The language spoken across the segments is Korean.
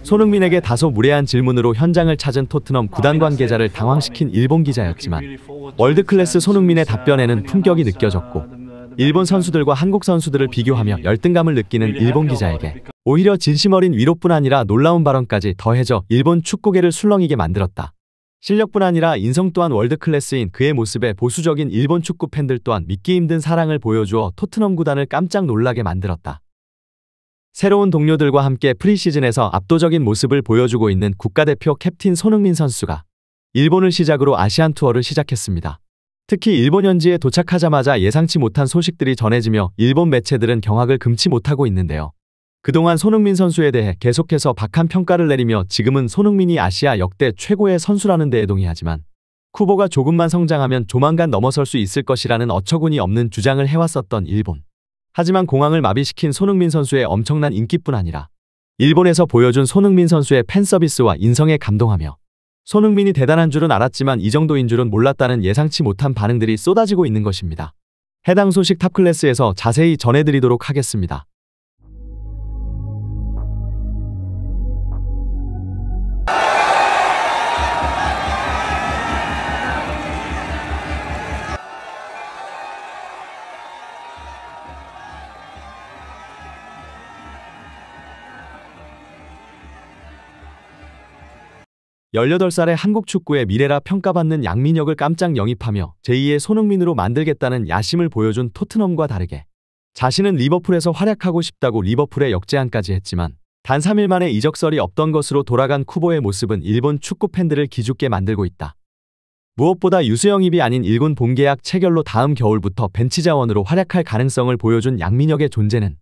손흥민에게 다소 무례한 질문으로 현장을 찾은 토트넘 구단 관계자를 당황시킨 일본 기자였지만 월드클래스 손흥민의 답변에는 품격이 느껴졌고 일본 선수들과 한국 선수들을 비교하며 열등감을 느끼는 일본 기자에게 오히려 진심 어린 위로뿐 아니라 놀라운 발언까지 더해져 일본 축구계를 술렁이게 만들었다. 실력뿐 아니라 인성 또한 월드클래스인 그의 모습에 보수적인 일본 축구 팬들 또한 믿기 힘든 사랑을 보여주어 토트넘 구단을 깜짝 놀라게 만들었다. 새로운 동료들과 함께 프리시즌에서 압도적인 모습을 보여주고 있는 국가대표 캡틴 손흥민 선수가 일본을 시작으로 아시안 투어를 시작했습니다. 특히 일본 현지에 도착하자마자 예상치 못한 소식들이 전해지며 일본 매체들은 경악을 금치 못하고 있는데요. 그동안 손흥민 선수에 대해 계속해서 박한 평가를 내리며 지금은 손흥민이 아시아 역대 최고의 선수라는 데에 동의하지만 쿠보가 조금만 성장하면 조만간 넘어설 수 있을 것이라는 어처구니 없는 주장을 해왔었던 일본. 하지만 공황을 마비시킨 손흥민 선수의 엄청난 인기뿐 아니라 일본에서 보여준 손흥민 선수의 팬서비스와 인성에 감동하며 손흥민이 대단한 줄은 알았지만 이 정도인 줄은 몰랐다는 예상치 못한 반응들이 쏟아지고 있는 것입니다. 해당 소식 탑클래스에서 자세히 전해드리도록 하겠습니다. (18살의) 한국 축구의 미래라 평가받는 양민혁을 깜짝 영입하며 제2의 손흥민으로 만들겠다는 야심을 보여준 토트넘과 다르게 자신은 리버풀에서 활약하고 싶다고 리버풀에 역제안까지 했지만 단 3일 만에 이적설이 없던 것으로 돌아간 쿠보의 모습은 일본 축구 팬들을 기죽게 만들고 있다. 무엇보다 유수 영입이 아닌 1군 본계약 체결로 다음 겨울부터 벤치 자원으로 활약할 가능성을 보여준 양민혁의 존재는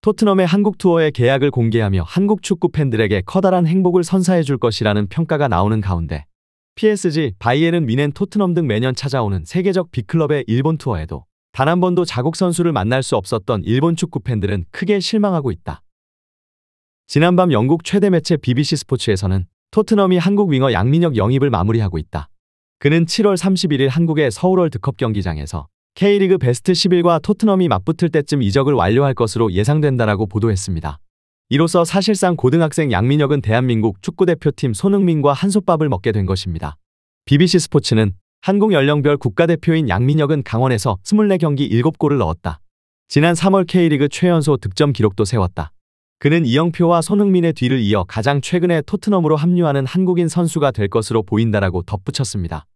토트넘의 한국 투어의 계약을 공개하며 한국 축구 팬들에게 커다란 행복을 선사해 줄 것이라는 평가가 나오는 가운데 PSG, 바이에른 뮌헨, 토트넘 등 매년 찾아오는 세계적 빅클럽의 일본 투어에도 단 한 번도 자국 선수를 만날 수 없었던 일본 축구 팬들은 크게 실망하고 있다. 지난밤 영국 최대 매체 BBC 스포츠에서는 토트넘이 한국 윙어 양민혁 영입을 마무리하고 있다. 그는 7월 31일 한국의 서울 월드컵 경기장에서 K리그 베스트 11과 토트넘이 맞붙을 때쯤 이적을 완료할 것으로 예상된다라고 보도했습니다. 이로써 사실상 고등학생 양민혁은 대한민국 축구대표팀 손흥민과 한솥밥을 먹게 된 것입니다. BBC 스포츠는 한국 연령별 국가대표인 양민혁은 강원에서 24경기 7골을 넣었다. 지난 3월 K리그 최연소 득점 기록도 세웠다. 그는 이영표와 손흥민의 뒤를 이어 가장 최근에 토트넘으로 합류하는 한국인 선수가 될 것으로 보인다라고 덧붙였습니다.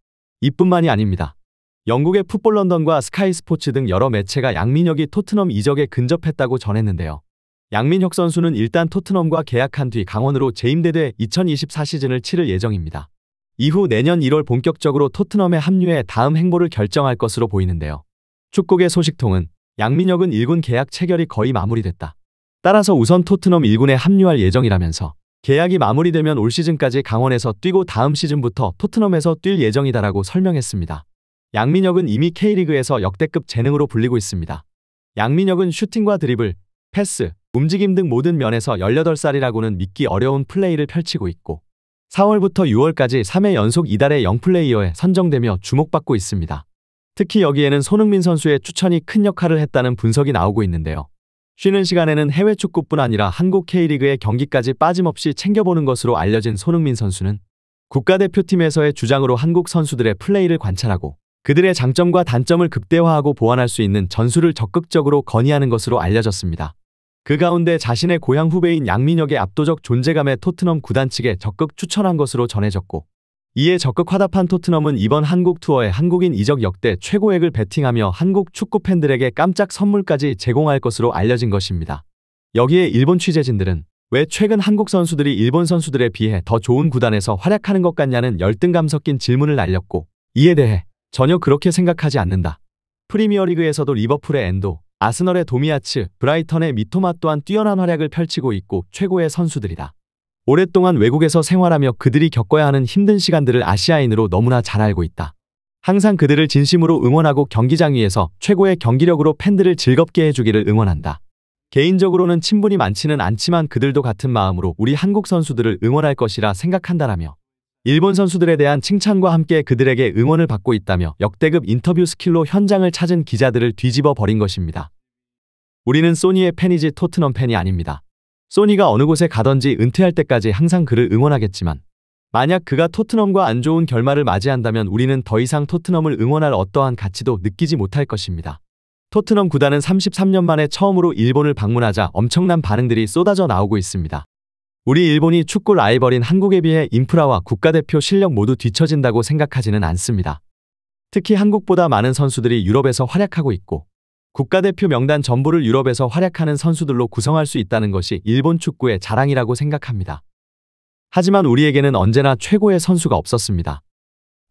이뿐만이 아닙니다. 영국의 풋볼 런던과 스카이 스포츠 등 여러 매체가 양민혁이 토트넘 이적에 근접했다고 전했는데요. 양민혁 선수는 일단 토트넘과 계약한 뒤 강원으로 재임대돼 2024 시즌을 치를 예정입니다. 이후 내년 1월 본격적으로 토트넘에 합류해 다음 행보를 결정할 것으로 보이는데요. 축구계 소식통은 양민혁은 1군 계약 체결이 거의 마무리됐다. 따라서 우선 토트넘 1군에 합류할 예정이라면서 계약이 마무리되면 올 시즌까지 강원에서 뛰고 다음 시즌부터 토트넘에서 뛸 예정이다라고 설명했습니다. 양민혁은 이미 K리그에서 역대급 재능으로 불리고 있습니다. 양민혁은 슈팅과 드리블, 패스, 움직임 등 모든 면에서 18살이라고는 믿기 어려운 플레이를 펼치고 있고 4월부터 6월까지 3회 연속 이달의 영플레이어에 선정되며 주목받고 있습니다. 특히 여기에는 손흥민 선수의 추천이 큰 역할을 했다는 분석이 나오고 있는데요. 쉬는 시간에는 해외 축구뿐 아니라 한국 K리그의 경기까지 빠짐없이 챙겨보는 것으로 알려진 손흥민 선수는 국가대표팀에서의 주장으로 한국 선수들의 플레이를 관찰하고 그들의 장점과 단점을 극대화하고 보완할 수 있는 전술을 적극적으로 건의하는 것으로 알려졌습니다. 그 가운데 자신의 고향 후배인 양민혁의 압도적 존재감에 토트넘 구단 측에 적극 추천한 것으로 전해졌고 이에 적극 화답한 토트넘은 이번 한국 투어에 한국인 이적 역대 최고액을 베팅하며 한국 축구 팬들에게 깜짝 선물까지 제공할 것으로 알려진 것입니다. 여기에 일본 취재진들은 왜 최근 한국 선수들이 일본 선수들에 비해 더 좋은 구단에서 활약하는 것 같냐는 열등감 섞인 질문을 날렸고 이에 대해 전혀 그렇게 생각하지 않는다. 프리미어리그에서도 리버풀의 엔도, 아스널의 도미아츠, 브라이턴의 미토마 또한 뛰어난 활약을 펼치고 있고 최고의 선수들이다. 오랫동안 외국에서 생활하며 그들이 겪어야 하는 힘든 시간들을 아시아인으로 너무나 잘 알고 있다. 항상 그들을 진심으로 응원하고 경기장 위에서 최고의 경기력으로 팬들을 즐겁게 해주기를 응원한다. 개인적으로는 친분이 많지는 않지만 그들도 같은 마음으로 우리 한국 선수들을 응원할 것이라 생각한다라며 일본 선수들에 대한 칭찬과 함께 그들에게 응원을 받고 있다며 역대급 인터뷰 스킬로 현장을 찾은 기자들을 뒤집어 버린 것입니다. 우리는 소니의 팬이지 토트넘 팬이 아닙니다. 소니가 어느 곳에 가든지 은퇴할 때까지 항상 그를 응원하겠지만 만약 그가 토트넘과 안 좋은 결말을 맞이한다면 우리는 더 이상 토트넘을 응원할 어떠한 가치도 느끼지 못할 것입니다. 토트넘 구단은 33년 만에 처음으로 일본을 방문하자 엄청난 반응들이 쏟아져 나오고 있습니다. 우리 일본이 축구 라이벌인 한국에 비해 인프라와 국가대표 실력 모두 뒤처진다고 생각하지는 않습니다. 특히 한국보다 많은 선수들이 유럽에서 활약하고 있고 국가대표 명단 전부를 유럽에서 활약하는 선수들로 구성할 수 있다는 것이 일본 축구의 자랑이라고 생각합니다. 하지만 우리에게는 언제나 최고의 선수가 없었습니다.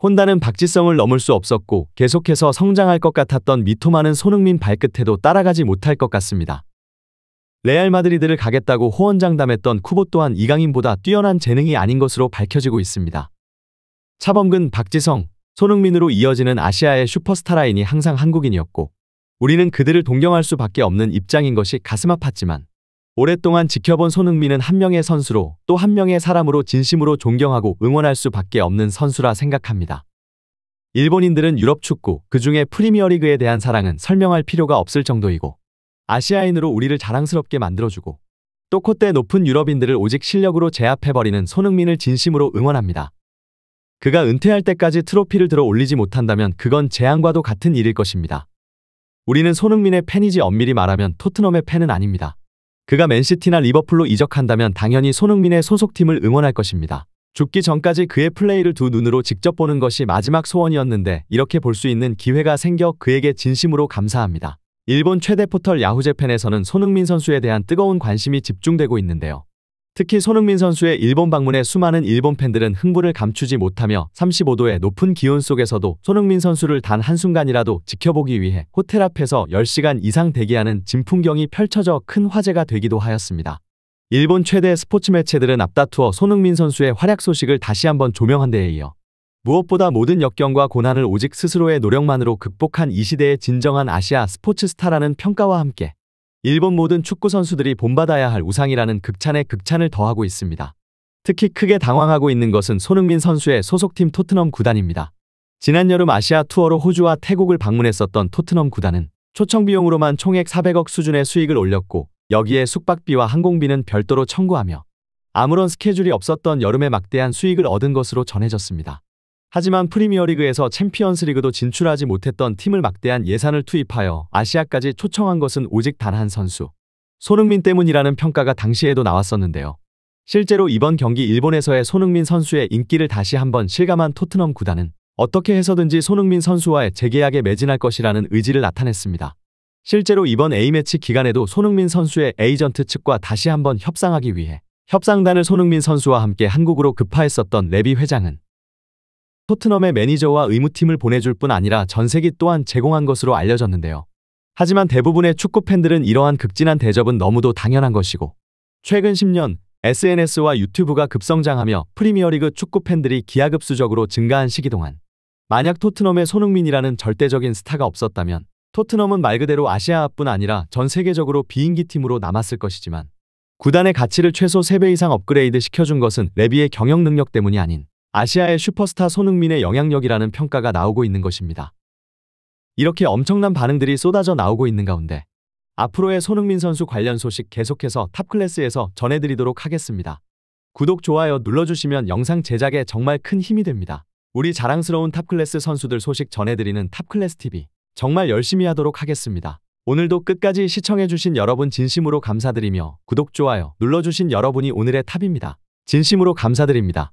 혼다는 박지성을 넘을 수 없었고 계속해서 성장할 것 같았던 미토마는 손흥민 발끝에도 따라가지 못할 것 같습니다. 레알 마드리드를 가겠다고 호언장담했던 쿠보 또한 이강인보다 뛰어난 재능이 아닌 것으로 밝혀지고 있습니다. 차범근, 박지성, 손흥민으로 이어지는 아시아의 슈퍼스타 라인이 항상 한국인이었고 우리는 그들을 동경할 수밖에 없는 입장인 것이 가슴 아팠지만 오랫동안 지켜본 손흥민은 한 명의 선수로 또 한 명의 사람으로 진심으로 존경하고 응원할 수밖에 없는 선수라 생각합니다. 일본인들은 유럽 축구, 그중에 프리미어리그에 대한 사랑은 설명할 필요가 없을 정도이고 아시아인으로 우리를 자랑스럽게 만들어주고 또 콧대 높은 유럽인들을 오직 실력으로 제압해버리는 손흥민을 진심으로 응원합니다. 그가 은퇴할 때까지 트로피를 들어 올리지 못한다면 그건 재앙과도 같은 일일 것입니다. 우리는 손흥민의 팬이지 엄밀히 말하면 토트넘의 팬은 아닙니다. 그가 맨시티나 리버풀로 이적한다면 당연히 손흥민의 소속팀을 응원할 것입니다. 죽기 전까지 그의 플레이를 두 눈으로 직접 보는 것이 마지막 소원이었는데 이렇게 볼 수 있는 기회가 생겨 그에게 진심으로 감사합니다. 일본 최대 포털 야후재팬에서는 손흥민 선수에 대한 뜨거운 관심이 집중되고 있는데요. 특히 손흥민 선수의 일본 방문에 수많은 일본 팬들은 흥분을 감추지 못하며 35도의 높은 기온 속에서도 손흥민 선수를 단 한순간이라도 지켜보기 위해 호텔 앞에서 10시간 이상 대기하는 진풍경이 펼쳐져 큰 화제가 되기도 하였습니다. 일본 최대 스포츠 매체들은 앞다투어 손흥민 선수의 활약 소식을 다시 한번 조명한 데에 이어 무엇보다 모든 역경과 고난을 오직 스스로의 노력만으로 극복한 이 시대의 진정한 아시아 스포츠 스타라는 평가와 함께 일본 모든 축구 선수들이 본받아야 할 우상이라는 극찬에 극찬을 더하고 있습니다. 특히 크게 당황하고 있는 것은 손흥민 선수의 소속팀 토트넘 구단입니다. 지난 여름 아시아 투어로 호주와 태국을 방문했었던 토트넘 구단은 초청 비용으로만 총액 400억 수준의 수익을 올렸고 여기에 숙박비와 항공비는 별도로 청구하며 아무런 스케줄이 없었던 여름에 막대한 수익을 얻은 것으로 전해졌습니다. 하지만 프리미어리그에서 챔피언스리그도 진출하지 못했던 팀을 막대한 예산을 투입하여 아시아까지 초청한 것은 오직 단 한 선수, 손흥민 때문이라는 평가가 당시에도 나왔었는데요. 실제로 이번 경기 일본에서의 손흥민 선수의 인기를 다시 한번 실감한 토트넘 구단은 어떻게 해서든지 손흥민 선수와의 재계약에 매진할 것이라는 의지를 나타냈습니다. 실제로 이번 A매치 기간에도 손흥민 선수의 에이전트 측과 다시 한번 협상하기 위해 협상단을 손흥민 선수와 함께 한국으로 급파했었던 레비 회장은 토트넘의 매니저와 의무팀을 보내줄 뿐 아니라 전세기 또한 제공한 것으로 알려졌는데요. 하지만 대부분의 축구 팬들은 이러한 극진한 대접은 너무도 당연한 것이고 최근 10년 SNS와 유튜브가 급성장하며 프리미어리그 축구 팬들이 기하급수적으로 증가한 시기 동안 만약 토트넘에 손흥민이라는 절대적인 스타가 없었다면 토트넘은 말 그대로 아시아뿐 아니라 전 세계적으로 비인기팀으로 남았을 것이지만 구단의 가치를 최소 3배 이상 업그레이드 시켜준 것은 레비의 경영 능력 때문이 아닌 아시아의 슈퍼스타 손흥민의 영향력이라는 평가가 나오고 있는 것입니다. 이렇게 엄청난 반응들이 쏟아져 나오고 있는 가운데 앞으로의 손흥민 선수 관련 소식 계속해서 탑클래스에서 전해드리도록 하겠습니다. 구독, 좋아요 눌러주시면 영상 제작에 정말 큰 힘이 됩니다. 우리 자랑스러운 탑클래스 선수들 소식 전해드리는 탑클래스TV 정말 열심히 하도록 하겠습니다. 오늘도 끝까지 시청해주신 여러분 진심으로 감사드리며 구독, 좋아요 눌러주신 여러분이 오늘의 탑입니다. 진심으로 감사드립니다.